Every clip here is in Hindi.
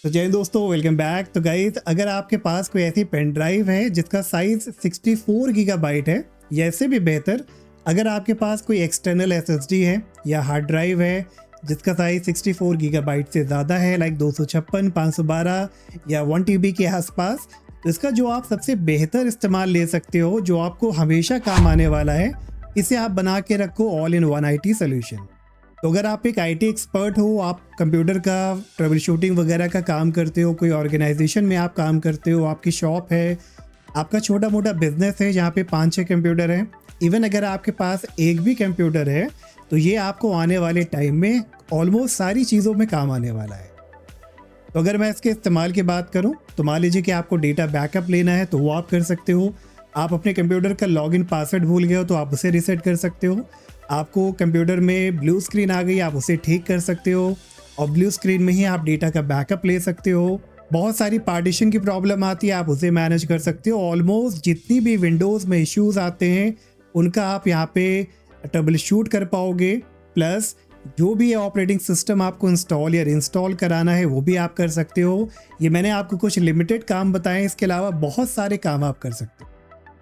तो जय हिंद दोस्तों, वेलकम बैक। तो गाइस, अगर आपके पास कोई ऐसी पेन ड्राइव है जिसका साइज 64 गीगाबाइट है या इससे भी बेहतर, अगर आपके पास कोई एक्सटर्नल एसएसडी है या हार्ड ड्राइव है जिसका साइज 64 गीगाबाइट से ज़्यादा है, लाइक 256, 512 या 1 TB के आसपास, तो इसका जो आप सबसे बेहतर इस्तेमाल ले सकते हो, जो आपको हमेशा काम आने वाला है, इसे आप बना के रखो all in one IT solution. तो अगर आप एक IT एक्सपर्ट हो, आप कंप्यूटर का ट्रबल शूटिंग वगैरह का काम करते हो, कोई ऑर्गेनाइजेशन में आप काम करते हो, आपकी शॉप है, आपका छोटा मोटा बिजनेस है जहाँ पे 5-6 कंप्यूटर हैं, इवन अगर आपके पास एक भी कंप्यूटर है, तो ये आपको आने वाले टाइम में ऑलमोस्ट सारी चीज़ों में काम आने वाला है। तो अगर मैं इसके इस्तेमाल की बात करूँ, तो मान लीजिए कि आपको डेटा बैकअप लेना है, तो वो आप कर सकते हो। आप अपने कंप्यूटर का लॉगिन पासवर्ड भूल गए हो तो आप उसे रीसेट कर सकते हो। आपको कंप्यूटर में ब्लू स्क्रीन आ गई, आप उसे ठीक कर सकते हो और ब्लू स्क्रीन में ही आप डेटा का बैकअप ले सकते हो। बहुत सारी पार्टीशन की प्रॉब्लम आती है, आप उसे मैनेज कर सकते हो। ऑलमोस्ट जितनी भी विंडोज़ में इश्यूज आते हैं उनका आप यहाँ पे ट्रबल शूट कर पाओगे। प्लस जो भी ऑपरेटिंग सिस्टम आपको इंस्टॉल या इंस्टॉल कराना है वो भी आप कर सकते हो। ये मैंने आपको कुछ लिमिटेड काम बताए, इसके अलावा बहुत सारे काम आप कर सकते हो।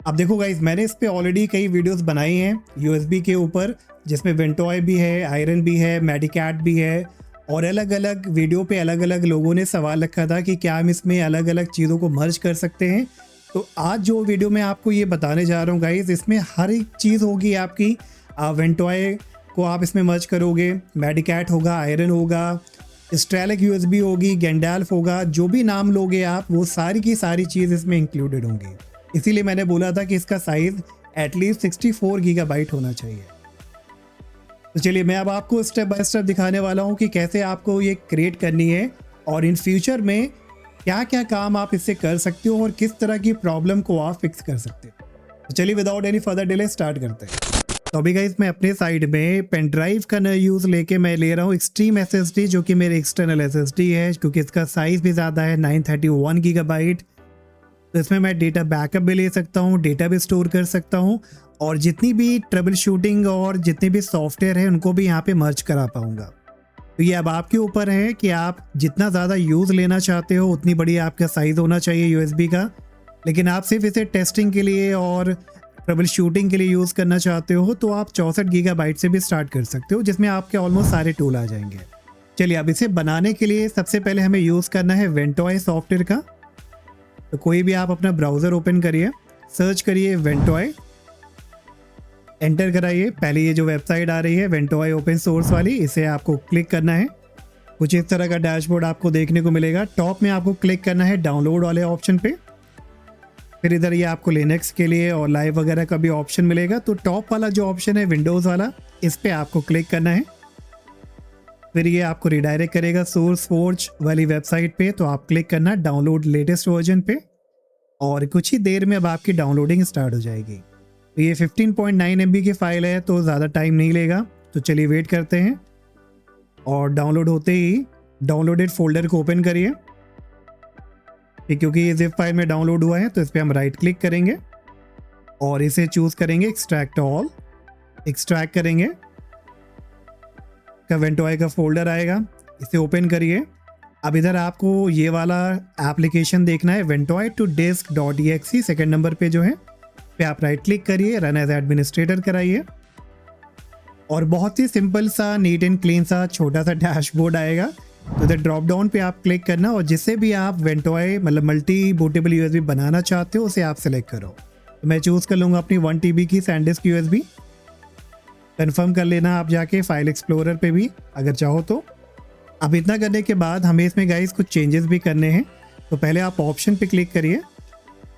अब देखो गाइस, मैंने इस पे ऑलरेडी कई वीडियोस बनाई हैं USB के ऊपर, जिसमें वेंटॉय भी है, आयरन भी है, मेडिकैट भी है, और अलग अलग वीडियो पे अलग अलग लोगों ने सवाल रखा था कि क्या हम इसमें अलग अलग चीज़ों को मर्ज कर सकते हैं। तो आज जो वीडियो मैं आपको ये बताने जा रहा हूँ गाइस, इसमें हर एक चीज़ होगी आपकी। वेंटॉय को आप इसमें मर्ज करोगे, मेडिकैट होगा, आयरन होगा, स्ट्रेलिक USB होगी, गैंडाल्फ होगा, जो भी नाम लोगे आप, वो सारी की सारी चीज़ इसमें इंक्लूडेड होंगी। इसीलिए मैंने बोला था कि इसका साइज एटलीस्ट 64 गीगाबाइट होना चाहिए। तो चलिए मैं अब आपको स्टेप बाय स्टेप दिखाने वाला हूँ कि कैसे आपको ये क्रिएट करनी है और इन फ्यूचर में क्या क्या काम आप इससे कर सकते हो और किस तरह की प्रॉब्लम को आप फिक्स कर सकते हो। तो चलिए without any further delay start करते हैं। तो अभी गाइस, मैं अपने साइड में पेन ड्राइव का यूज़ लेके मैं ले रहा हूँ एक्सट्रीम SSD, जो कि मेरे एक्सटर्नल SSD है, क्योंकि इसका साइज़ भी ज़्यादा है 931 गीगाबाइट। तो इसमें मैं डेटा बैकअप भी ले सकता हूँ, डेटा भी स्टोर कर सकता हूँ, और जितनी भी ट्रबल शूटिंग और जितने भी सॉफ्टवेयर है उनको भी यहाँ पे मर्ज करा पाऊँगा। तो ये अब आपके ऊपर है कि आप जितना ज़्यादा यूज़ लेना चाहते हो उतनी बड़ी आपका साइज़ होना चाहिए USB का। लेकिन आप सिर्फ इसे टेस्टिंग के लिए और ट्रबल शूटिंग के लिए यूज़ करना चाहते हो तो आप 64 गीगाबाइट से भी स्टार्ट कर सकते हो, जिसमें आपके ऑलमोस्ट सारे टूल आ जाएंगे। चलिए, अब इसे बनाने के लिए सबसे पहले हमें यूज़ करना है वेंटॉय सॉफ्टवेयर का। तो कोई भी आप अपना ब्राउज़र ओपन करिए, सर्च करिए वेंटॉय, एंटर कराइए। पहले ये जो वेबसाइट आ रही है वेंटॉय ओपन सोर्स वाली, इसे आपको क्लिक करना है। कुछ इस तरह का डैशबोर्ड आपको देखने को मिलेगा। टॉप में आपको क्लिक करना है डाउनलोड वाले ऑप्शन पे। फिर इधर ये आपको लिनक्स के लिए और लाइव वगैरह का भी ऑप्शन मिलेगा। तो टॉप वाला जो ऑप्शन है विंडोज़ वाला, इस पर आपको क्लिक करना है। फिर ये आपको रिडायरेक्ट करेगा सोर्स फोर्ज वाली वेबसाइट पे। तो आप क्लिक करना डाउनलोड लेटेस्ट वर्जन पे, और कुछ ही देर में अब आपकी डाउनलोडिंग स्टार्ट हो जाएगी। तो ये 15.9 MB की फाइल है, तो ज़्यादा टाइम नहीं लेगा। तो चलिए वेट करते हैं, और डाउनलोड होते ही डाउनलोडेड फोल्डर को ओपन करिए। क्योंकि ये जिप फाइल में डाउनलोड हुआ है, तो इस पर हम राइट क्लिक करेंगे और इसे चूज़ करेंगे एक्सट्रैक्ट ऑल। एक्सट्रैक्ट करेंगे, वेंटॉय का फोल्डर आएगा, इसे ओपन करिए। अब इधर आपको ये वाला एप्लीकेशन देखना है, Ventoy to disk.exe, second number पे जो है, पे आप राइट क्लिक करिए, रन एज एडमिनिस्ट्रेटर कराइए, और बहुत ही सिंपल सा, नीट एंड क्लीन सा छोटा सा डैशबोर्ड आएगा। तो इधर ड्रॉप डाउन पे आप क्लिक करना, और जिससे भी आप वेंटॉय मतलब मल्टी बूटेबल USB बनाना चाहते हो उसे आप सेलेक्ट करो। तो मैं चूज़ कर लूँगा अपनी 1 TB की SanDisk USB। कन्फर्म कर लेना आप जाके फाइल एक्सप्लोरर पे भी अगर चाहो तो। अब इतना करने के बाद हमें इसमें गाइस कुछ चेंजेस भी करने हैं। तो पहले आप ऑप्शन पे क्लिक करिए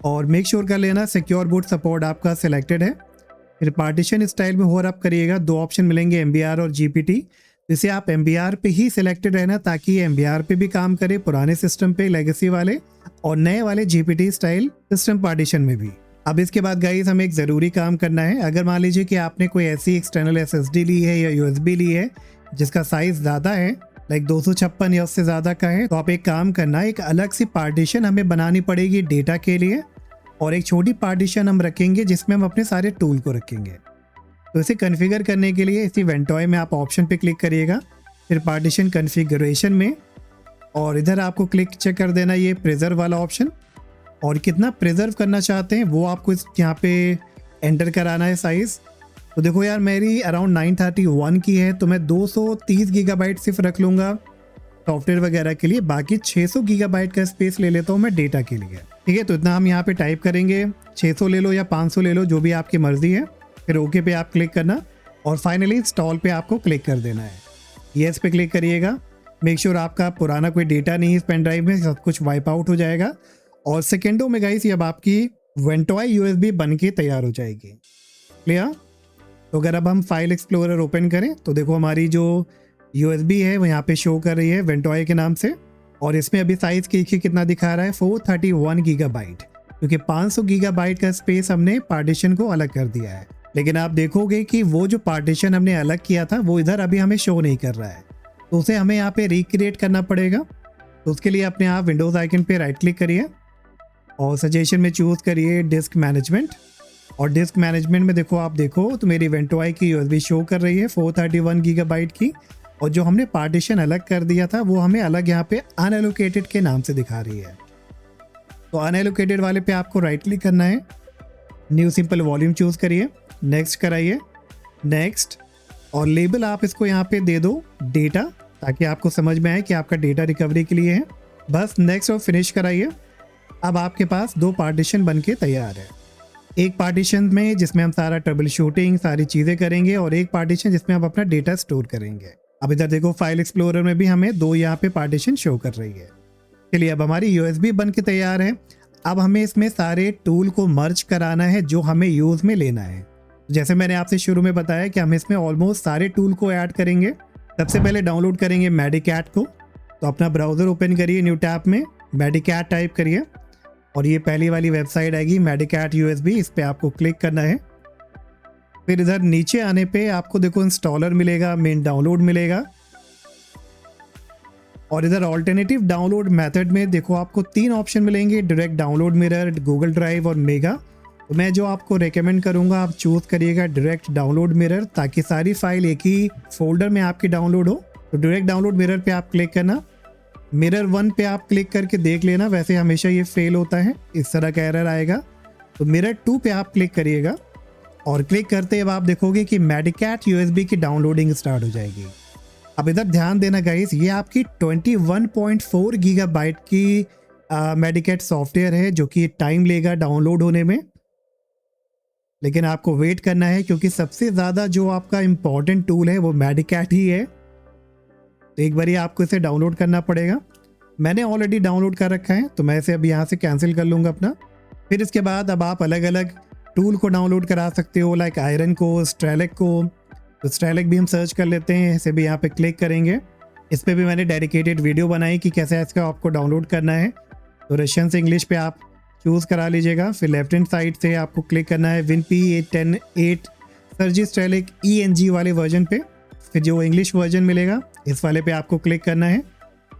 और मेक श्योर कर लेना सिक्योर बूट सपोर्ट आपका सिलेक्टेड है। फिर पार्टीशन स्टाइल में होवर अप करिएगा, 2 ऑप्शन मिलेंगे, MBR और GPT। इसे आप MBR पे ही सिलेक्टेड रहना, ताकि ये MBR पे भी काम करे, पुराने सिस्टम पे लेगेसी वाले, और नए वाले GPT स्टाइल सिस्टम पार्टीशन में भी। अब इसके बाद गाइस हमें एक ज़रूरी काम करना है। अगर मान लीजिए कि आपने कोई ऐसी एक्सटर्नल SSD ली है या USB ली है जिसका साइज़ ज़्यादा है, लाइक 256 या उससे ज़्यादा का है, तो आप एक काम करना, एक अलग सी पार्टीशन हमें बनानी पड़ेगी डेटा के लिए, और एक छोटी पार्टीशन हम रखेंगे जिसमें हम अपने सारे टूल को रखेंगे। तो इसे कॉन्फ़िगर करने के लिए इसी वेंटॉय में आप ऑप्शन पे क्लिक करिएगा, फिर पार्टीशन कॉन्फ़िगरेशन में और इधर आपको क्लिक चेक कर देना ये प्रिजर्व वाला ऑप्शन, और कितना प्रिजर्व करना चाहते हैं वो आपको यहाँ पे एंटर कराना है साइज़। तो देखो यार मेरी अराउंड 931 की है, तो मैं 230 गीगाबाइट सिर्फ रख लूँगा सॉफ्टवेयर वगैरह के लिए, बाकी 600 गीगाबाइट का स्पेस ले लेता हूँ मैं डेटा के लिए। ठीक है, तो इतना हम यहाँ पे टाइप करेंगे, 600 ले लो या 500 ले लो, जो भी आपकी मर्जी है। फिर ओके पे आप क्लिक करना और फाइनली इंस्टॉल पे आपको क्लिक कर देना है। येस पे क्लिक करिएगा। मेक श्योर आपका पुराना कोई डेटा नहीं है इस पेन ड्राइव में, सब कुछ वाइप आउट हो जाएगा और सेकेंडों में गाइस ये अब आपकी वेंटॉय यूएसबी बन के तैयार हो जाएगी। क्लियर? तो अगर अब हम फाइल एक्सप्लोरर ओपन करें तो देखो हमारी जो यूएसबी है वो यहाँ पे शो कर रही है वेंटॉय के नाम से, और इसमें अभी साइज देखिए कितना दिखा रहा है 431 गीगाबाइट, क्योंकि 500 गीगाबाइट का स्पेस हमने पार्टीशन को अलग कर दिया है। लेकिन आप देखोगे कि वो जो पार्टीशन हमने अलग किया था वो इधर अभी हमें शो नहीं कर रहा है, तो उसे हमें यहाँ पे रिक्रिएट करना पड़ेगा। तो उसके लिए अपने आप विंडोज़ आइकन पे राइट क्लिक करिए और सजेशन में चूज़ करिए डिस्क मैनेजमेंट, और डिस्क मैनेजमेंट में देखो आप देखो तो मेरी वेंटॉय की यूएसबी शो कर रही है 431 गीगाबाइट की, और जो हमने पार्टीशन अलग कर दिया था वो हमें अलग यहाँ पे अनएलोकेटेड के नाम से दिखा रही है। तो अनएलोकेटेड वाले पे आपको राइट क्लिक करना है, न्यू सिंपल वॉल्यूम चूज़ करिए, नेक्स्ट कराइए, नेक्स्ट, और लेबल आप इसको यहाँ पे दे दो डेटा, ताकि आपको समझ में आए कि आपका डेटा रिकवरी के लिए है। बस नेक्स्ट और फिनिश कराइए। अब आपके पास 2 पार्टीशन बन के तैयार है, एक पार्टीशन में जिसमें हम सारा ट्रबल शूटिंग सारी चीज़ें करेंगे और एक पार्टीशन जिसमें हम अपना डेटा स्टोर करेंगे। अब इधर देखो फाइल एक्सप्लोरर में भी हमें 2 यहाँ पे पार्टीशन शो कर रही है। चलिए अब हमारी यूएसबी बन के तैयार है। अब हमें इसमें सारे टूल को मर्ज कराना है जो हमें यूज़ में लेना है। जैसे मैंने आपसे शुरू में बताया कि हम इसमें ऑलमोस्ट सारे टूल को ऐड करेंगे। सबसे पहले डाउनलोड करेंगे मेडिकैट को, तो अपना ब्राउज़र ओपन करिए, न्यू टैब में मेडिकैट टाइप करिए और ये पहली वाली वेबसाइट आएगी मेडिकैट यूएसबी, इस पर आपको क्लिक करना है। फिर इधर नीचे आने पे आपको देखो इंस्टॉलर मिलेगा, मेन डाउनलोड मिलेगा, और इधर ऑल्टरनेटिव डाउनलोड मेथड में देखो आपको 3 ऑप्शन मिलेंगे, direct download, mirror, Google drive और मेगा। तो मैं जो आपको रेकमेंड करूंगा आप चूज़ करिएगा डायरेक्ट डाउनलोड मिरर, ताकि सारी फाइल एक ही फोल्डर में आपकी डाउनलोड हो। तो डायरेक्ट डाउनलोड मिरर पे आप क्लिक करना, मिरर 1 पे आप क्लिक करके देख लेना, वैसे हमेशा ये फेल होता है, इस तरह का एरर आएगा। तो मिरर 2 पे आप क्लिक करिएगा और क्लिक करते अब आप देखोगे कि मेडिकैट यूएसबी की डाउनलोडिंग स्टार्ट हो जाएगी। अब इधर ध्यान देना गाइस, ये आपकी 21.4 गीगाबाइट की मेडिकैट सॉफ्टवेयर है, जो कि टाइम लेगा डाउनलोड होने में, लेकिन आपको वेट करना है क्योंकि सबसे ज़्यादा जो आपका इम्पॉर्टेंट टूल है वो मेडिकैट ही है। तो एक बार आपको इसे डाउनलोड करना पड़ेगा। मैंने ऑलरेडी डाउनलोड कर रखा है, तो मैं इसे अभी यहाँ से कैंसिल कर लूँगा अपना। फिर इसके बाद अब आप अलग अलग टूल को डाउनलोड करा सकते हो, लाइक आयरन को, स्ट्रेलिक को। तो स्ट्रेलिक भी हम सर्च कर लेते हैं, इसे भी यहाँ पे क्लिक करेंगे। इस पर भी मैंने डेडिकेटेड वीडियो बनाई कि कैसे इसका आपको डाउनलोड करना है। तो रशियन से इंग्लिश पे आप चूज़ करा लीजिएगा। फिर लेफ्ट हैंड साइड से आपको क्लिक करना है WinP810-8 सर्जी स्ट्रेलिक ENG वाले वर्जन पे। फिर जो इंग्लिश वर्जन मिलेगा इस वाले पे आपको क्लिक करना है,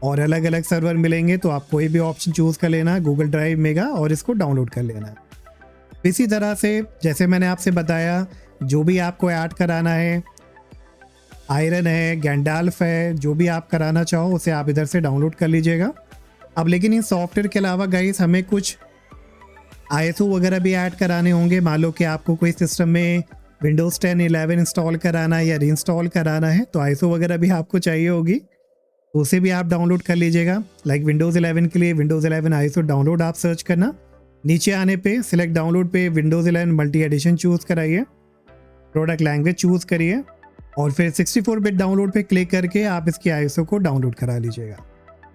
और अलग अलग सर्वर मिलेंगे तो आप कोई भी ऑप्शन चूज़ कर लेना, गूगल ड्राइव, मेगा, और इसको डाउनलोड कर लेना। इसी तरह से जैसे मैंने आपसे बताया, जो भी आपको ऐड कराना है, आयरन है, गैंडाल्फ है, जो भी आप कराना चाहो उसे आप इधर से डाउनलोड कर लीजिएगा। अब लेकिन इन सॉफ्टवेयर के अलावा गाइस हमें कुछ ISO वगैरह भी ऐड कराने होंगे। मान लो कि आपको कोई सिस्टम में Windows 10, 11 इंस्टॉल कराना है या रीइंस्टॉल कराना है, तो ISO वगैरह भी आपको चाहिए होगी, तो उसे भी आप डाउनलोड कर लीजिएगा। लाइक Windows 11 के लिए Windows 11 ISO डाउनलोड आप सर्च करना। नीचे आने पे सिलेक्ट डाउनलोड पे Windows 11 मल्टी एडिशन चूज़ कराइए, प्रोडक्ट लैंग्वेज चूज़ करिए, और फिर 64 बिट डाउनलोड पे क्लिक करके आप इसकी ISO को डाउनलोड करा लीजिएगा।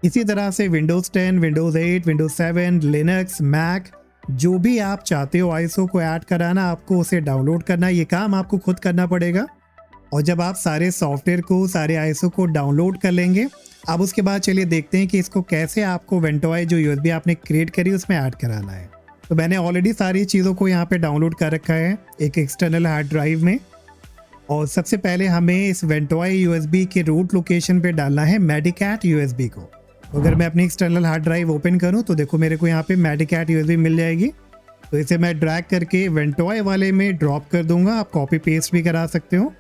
इसी तरह से Windows 10, Windows 8, Windows 7, Linux, Mac, जो भी आप चाहते हो ISO को ऐड कराना, आपको उसे डाउनलोड करना, ये काम आपको खुद करना पड़ेगा। और जब आप सारे सॉफ्टवेयर को, सारे ISO को डाउनलोड कर लेंगे, अब उसके बाद चलिए देखते हैं कि इसको कैसे आपको वेंटॉय जो USB आपने क्रिएट करी उसमें ऐड कराना है। तो मैंने ऑलरेडी सारी चीज़ों को यहाँ पे डाउनलोड कर रखा है एक एक्सटर्नल हार्ड ड्राइव में, और सबसे पहले हमें इस वेंटॉय USB के रूट लोकेशन पे डालना है मेडिकैट USB को। अगर मैं अपनी एक्सटर्नल हार्ड ड्राइव ओपन करूं तो देखो मेरे को यहाँ पे मेडिकैट USB मिल जाएगी। तो इसे मैं ड्रैग करके वेंटॉय वाले में ड्रॉप कर दूंगा, आप कॉपी पेस्ट भी करा सकते हो।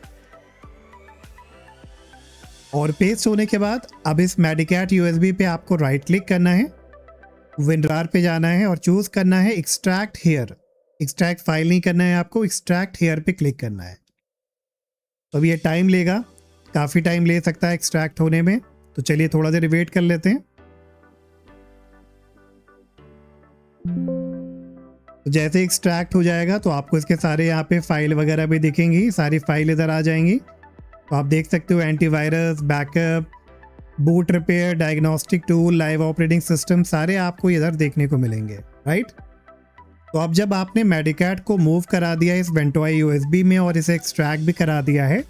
और पेस्ट होने के बाद अब इस मेडिकैट यूएसबी पे आपको राइट क्लिक करना है, विनरार पे जाना है और चूज करना है एक्सट्रैक्ट हेयर। एक्सट्रैक्ट फाइल नहीं करना है आपको, एक्सट्रैक्ट हेयर पे क्लिक करना है। तो अब ये टाइम लेगा, काफ़ी टाइम ले सकता है एक्सट्रैक्ट होने में, तो चलिए थोड़ा देर वेट कर लेते हैं। तो जैसे एक्सट्रैक्ट हो जाएगा तो आपको इसके सारे यहाँ पे फाइल वगैरह भी दिखेंगी, सारी फाइल इधर आ जाएंगी। तो आप देख सकते हो antivirus, backup, boot repair, diagnostic tool, live operating system, सारे आपको इधर देखने को मिलेंगे, राइट। तो अब जब आपने मेडिकैट को मूव करा दिया इस वेंटोई यूएसबी में और इसे एक्सट्रैक्ट भी करा दिया है,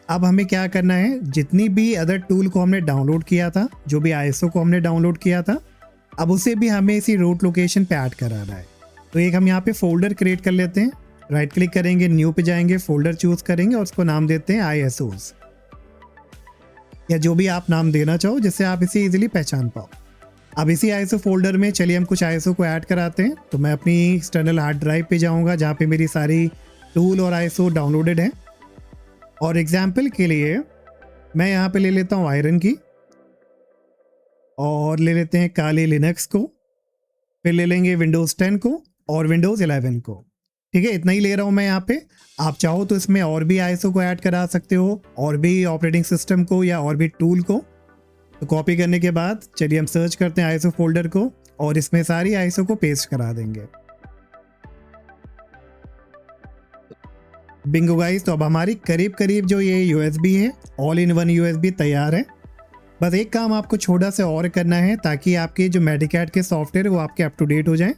अब हमें क्या करना है, जितनी भी अदर टूल को हमने डाउनलोड किया था, जो भी आईएसओ को हमने डाउनलोड किया था, अब उसे भी हमें इसी रूट लोकेशन पे ऐड कराना है। तो एक हम यहाँ पे फोल्डर क्रिएट कर लेते हैं, राइट क्लिक करेंगे, न्यू पे जाएंगे, फोल्डर चूज करेंगे और उसको नाम देते हैं आईएसओस, या जो भी आप नाम देना चाहो जिससे आप इसे इजीली पहचान पाओ। अब इसी आईएसओ फोल्डर में चलिए हम कुछ आईएसओ को ऐड कराते हैं। तो मैं अपनी एक्सटर्नल हार्ड ड्राइव पे जाऊंगा जहाँ पे मेरी सारी टूल और आईएसओ डाउनलोडेड है। और एग्जाम्पल के लिए मैं यहाँ पे ले लेता हूँ आयरन की, और ले लेते हैं काली लिनक्स को, फिर ले लेंगे विंडोज़ 10 को और विंडोज़ 11 को। ठीक है, इतना ही ले रहा हूँ मैं यहाँ पे। आप चाहो तो इसमें और भी आईएसओ को ऐड करा सकते हो, और भी ऑपरेटिंग सिस्टम को या और भी टूल को। तो कॉपी करने के बाद चलिए हम सर्च करते हैं आईएसओ फोल्डर को और इसमें सारी आईएसओ को पेस्ट करा देंगे। बिंगो गाइस, तो अब हमारी करीब करीब जो ये यूएसबी है, ऑल इन वन यूएसबी तैयार है। बस एक काम आपको छोटा सा और करना है ताकि आपके जो मेडिकैट के सॉफ्टवेयर वो आपके अप टू डेट हो जाए।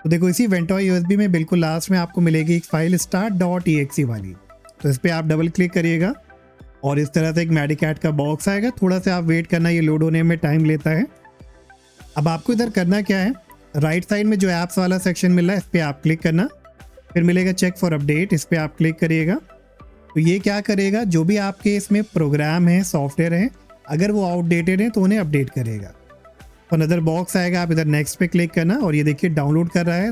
तो देखो इसी वेंटोई यूएसबी में बिल्कुल लास्ट में आपको मिलेगी एक फाइल start.exe वाली। तो इस पर आप डबल क्लिक करिएगा और इस तरह से एक मेडिकैट का बॉक्स आएगा। थोड़ा सा आप वेट करना, ये लोड होने में टाइम लेता है। अब आपको इधर करना क्या है, राइट साइड में जो ऐप्स वाला सेक्शन मिल रहा है इस पर आप क्लिक करना, फिर मिलेगा चेक फॉर अपडेट, इस पर आप क्लिक करिएगा। तो ये क्या करेगा, जो भी आपके इसमें प्रोग्राम है, सॉफ्टवेयर है, अगर वो आउटडेटेड है तो उन्हें अपडेट करेगा। तो अनदर बॉक्स आएगा, आप इधर नेक्स्ट पे क्लिक करना और ये देखिए डाउनलोड कर रहा है।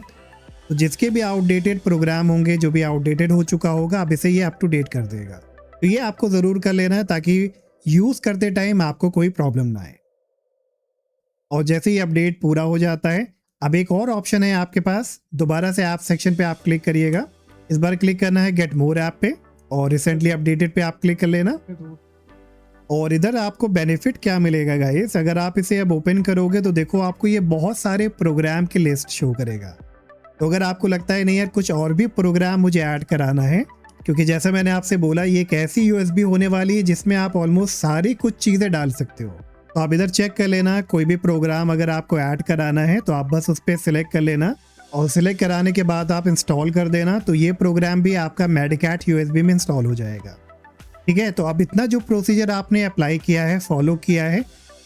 तो जिसके भी आउटडेटेड प्रोग्राम होंगे, जो भी आउटडेटेड हो चुका होगा, अब इसे ये अप टू डेट कर देगा। तो ये आपको ज़रूर कर लेना है ताकि यूज़ करते टाइम आपको कोई प्रॉब्लम ना आए। और जैसे ही अपडेट पूरा हो जाता है, अब एक और ऑप्शन है आपके पास, दोबारा से ऐप सेक्शन पे आप क्लिक करिएगा। इस बार क्लिक करना है गेट मोर ऐप पे और रिसेंटली अपडेटेड पे आप क्लिक कर लेना। और इधर आपको बेनिफिट क्या मिलेगा गाइस, अगर आप इसे अब ओपन करोगे तो देखो आपको ये बहुत सारे प्रोग्राम की लिस्ट शो करेगा। तो अगर आपको लगता है नहीं यार कुछ और भी प्रोग्राम मुझे ऐड कराना है, क्योंकि जैसा मैंने आपसे बोला ये एक ऐसी यूएसबी होने वाली है जिसमें आप ऑलमोस्ट सारी कुछ चीज़ें डाल सकते हो। तो आप इधर चेक कर लेना, कोई भी प्रोग्राम अगर आपको ऐड कराना है तो आप बस उस पर सिलेक्ट कर लेना और सिलेक्ट कराने के बाद आप इंस्टॉल कर देना। तो ये प्रोग्राम भी आपका मेडिकैट यूएसबी में इंस्टॉल हो जाएगा। ठीक है, तो अब इतना जो प्रोसीजर आपने अप्लाई किया है, फॉलो किया है,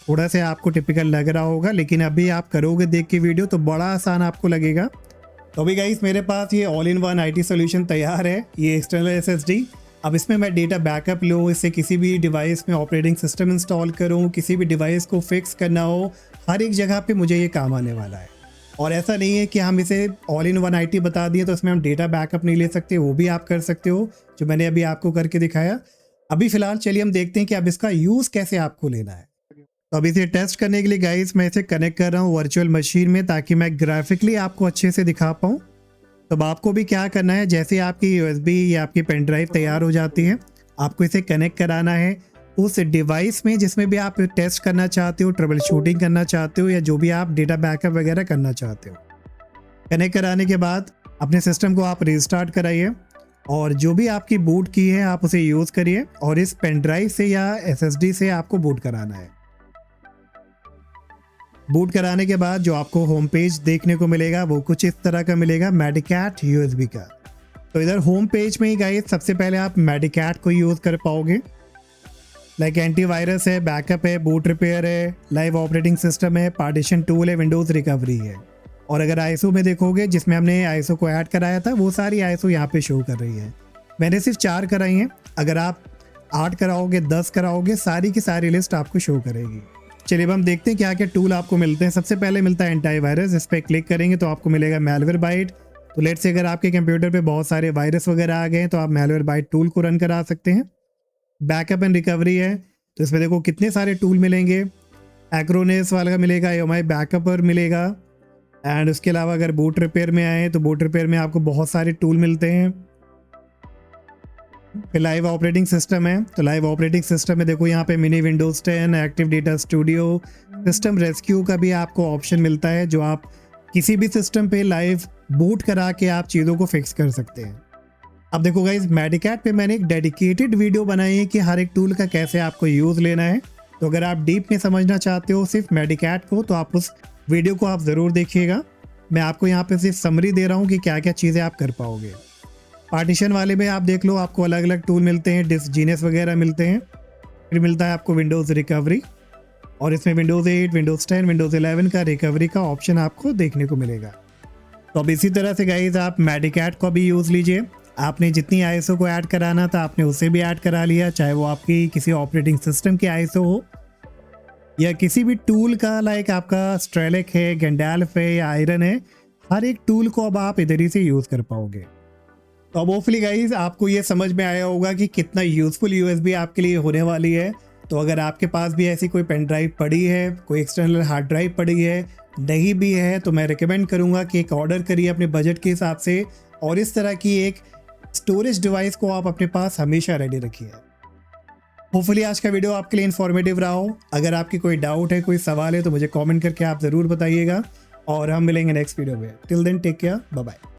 थोड़ा सा आपको टिपिकल लग रहा होगा, लेकिन अभी आप करोगे देख के वीडियो तो बड़ा आसान आपको लगेगा। तो अभी गाइस मेरे पास ये all in one IT solution तैयार है, ये एक्सटर्नल एसएसडी। अब इसमें मैं डेटा बैकअप लूँ, इससे किसी भी डिवाइस में ऑपरेटिंग सिस्टम इंस्टॉल करूँ, किसी भी डिवाइस को फिक्स करना हो, हर एक जगह पे मुझे ये काम आने वाला है। और ऐसा नहीं है कि हम इसे ऑल इन वन आईटी बता दिए तो इसमें हम डेटा बैकअप नहीं ले सकते, वो भी आप कर सकते हो, जो मैंने अभी आपको करके दिखाया। अभी फिलहाल चलिए हम देखते हैं कि अब इसका यूज़ कैसे आपको लेना है। तो अभी इसे टेस्ट करने के लिए गाइस मैं इसे कनेक्ट कर रहा हूँ वर्चुअल मशीन में ताकि मैं ग्राफिकली आपको अच्छे से दिखा पाऊँ। तो अब आपको भी क्या करना है, जैसे आपकी यूएसबी या आपकी पेन ड्राइव तैयार हो जाती है, आपको इसे कनेक्ट कराना है उस डिवाइस में जिसमें भी आप टेस्ट करना चाहते हो, ट्रबल शूटिंग करना चाहते हो, या जो भी आप डेटा बैकअप वगैरह करना चाहते हो। कनेक्ट कराने के बाद अपने सिस्टम को आप रीस्टार्ट कराइए और जो भी आपकी बूट की है आप उसे यूज़ करिए और इस पेन ड्राइव से या एसएसडी से आपको बूट कराना है। बूट कराने के बाद जो आपको होम पेज देखने को मिलेगा वो कुछ इस तरह का मिलेगा, मेडिकैट यूएसबी का। तो इधर होम पेज में ही गाइस सबसे पहले आप मेडिकैट को यूज़ कर पाओगे, लाइक एंटीवायरस है, बैकअप है, बूट रिपेयर है, लाइव ऑपरेटिंग सिस्टम है, पार्टीशन टूल है, विंडोज़ रिकवरी है। और अगर आईएसओ में देखोगे जिसमें हमने आईएसओ को ऐड कराया था वो सारी आईएसओ यहाँ पे शो कर रही है। मैंने सिर्फ 4 कराई हैं, अगर आप 8 कराओगे, 10 कराओगे, सारी की सारी लिस्ट आपको शो करेगी। चलिए अब हम देखते हैं क्या क्या टूल आपको मिलते हैं। सबसे पहले मिलता है एंटीवायरस, इस पर क्लिक करेंगे तो आपको मिलेगा मैलवेयरबाइट। तो लेट से अगर आपके कंप्यूटर पे बहुत सारे वायरस वगैरह आ गए हैं तो आप मैलवेयरबाइट टूल को रन करा सकते हैं। बैकअप एंड रिकवरी है, तो इसमें देखो कितने सारे टूल मिलेंगे। एक्रोनेस वाला का मिलेगा, EMI बैकअपर मिलेगा, एंड उसके अलावा अगर बूट रिपेयर में आए तो बूट रिपेयर में आपको बहुत सारे टूल मिलते हैं। फिर लाइव ऑपरेटिंग सिस्टम है, तो लाइव ऑपरेटिंग सिस्टम में देखो यहाँ पे mini Windows 10, active data studio, system rescue का भी आपको ऑप्शन मिलता है, जो आप किसी भी सिस्टम पे लाइव बूट करा के आप चीज़ों को फिक्स कर सकते हैं। अब देखो गाइस, मेडिकैट पे मैंने एक डेडिकेटेड वीडियो बनाई है कि हर एक टूल का कैसे आपको यूज़ लेना है। तो अगर आप डीप में समझना चाहते हो सिर्फ मेडिकैट को, तो आप उस वीडियो को आप ज़रूर देखिएगा। मैं आपको यहाँ पे सिर्फ समरी दे रहा हूँ कि क्या क्या चीज़ें आप कर पाओगे। पार्टीशन वाले में आप देख लो, आपको अलग अलग टूल मिलते हैं, डिस्क जीनेस वगैरह मिलते हैं। फिर मिलता है आपको विंडोज़ रिकवरी, और इसमें विंडोज़ 8, विंडोज़ 10, विंडोज़ 11 का रिकवरी का ऑप्शन आपको देखने को मिलेगा। तो अब इसी तरह से गाइज आप मेडिकैट को भी यूज़ लीजिए। आपने जितनी ISO को ऐड कराना था आपने उसे भी ऐड करा लिया, चाहे वो आपकी किसी ऑपरेटिंग सिस्टम की ISO हो या किसी भी टूल का, लाइक आपका स्ट्रेलिक है, गैंडाल्फ है या आयरन है। हर एक टूल को अब आप इधर ही से यूज़ कर पाओगे। तो अब होपफुली गाइज आपको ये समझ में आया होगा कि कितना यूज़फुल USB आपके लिए होने वाली है। तो अगर आपके पास भी ऐसी कोई पेन ड्राइव पड़ी है, कोई एक्सटर्नल हार्ड ड्राइव पड़ी है, नहीं भी है, तो मैं रिकमेंड करूँगा कि एक ऑर्डर करिए अपने बजट के हिसाब से, और इस तरह की एक स्टोरेज डिवाइस को आप अपने पास हमेशा रेडी रखिए। होपफुली आज का वीडियो आपके लिए इन्फॉर्मेटिव रहा हो। अगर आपकी कोई डाउट है, कोई सवाल है, तो मुझे कमेंट करके आप ज़रूर बताइएगा, और हम मिलेंगे नेक्स्ट वीडियो में। Till then take care, bye bye.